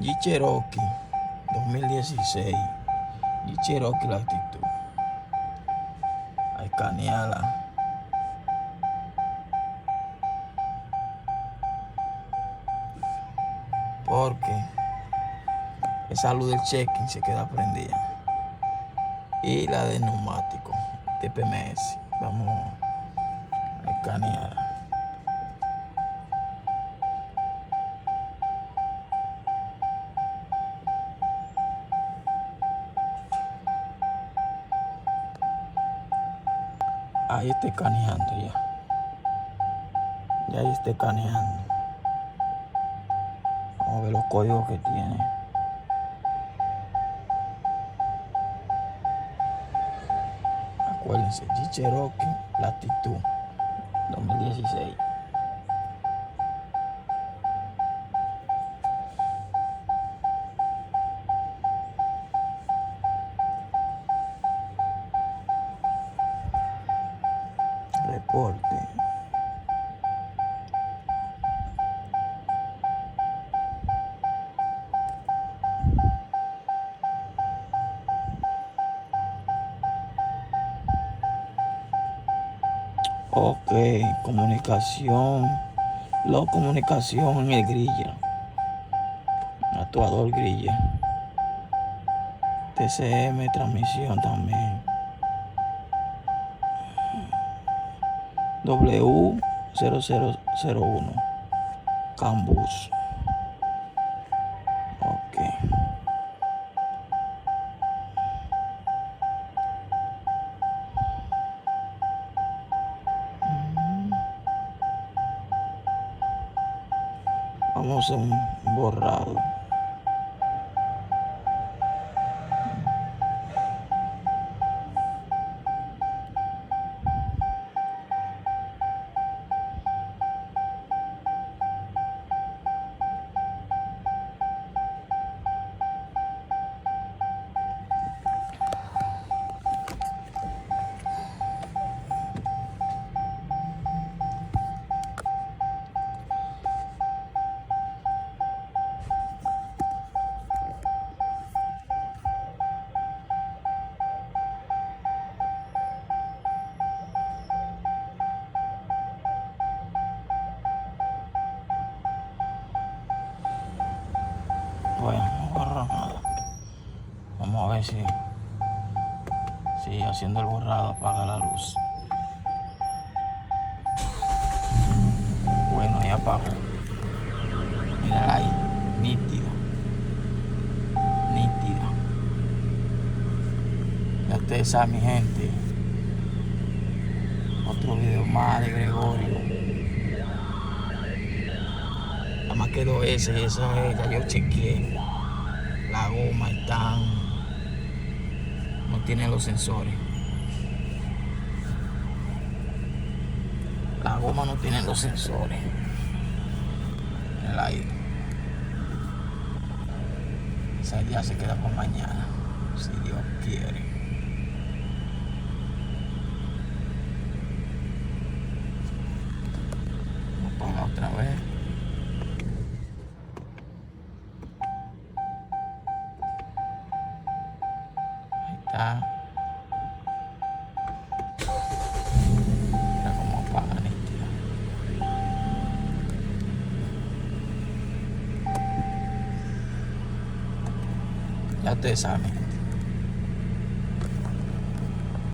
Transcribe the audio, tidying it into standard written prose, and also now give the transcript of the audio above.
Jeep Cherokee 2016. Jeep Cherokee la actitud. A escanearla. Porque esa luz del check-in se queda prendida. Y la de neumático, TPMS. Vamos a escanearla. Ahí está escaneando ya. Ya ahí está escaneando. Vamos a ver los códigos que tiene. Acuérdense, Jeep Cherokee, la actitud 2016. Reporte. Ok, comunicación. La comunicación en el grilla. Actuador grilla. TCM, transmisión también. W0001. Cambus. Ok. Vamos a hacer un borrado. Bueno, no borro nada. Vamos a ver si haciendo el borrado apaga la luz. Bueno, ya apagó. Mira ahí, nítido. Nítido. Ya ustedes saben, mi gente. Otro video más de Gregorio. Nada más quedó ese, esa es, ya yo chequeé. La goma no tiene los sensores. La goma no tiene los sensores. Mira ahí. Esa ya se queda por mañana, si Dios quiere. Vamos a apagar otra vez. Ahí está. Mira cómo apaga, nítido. Ya ustedes saben.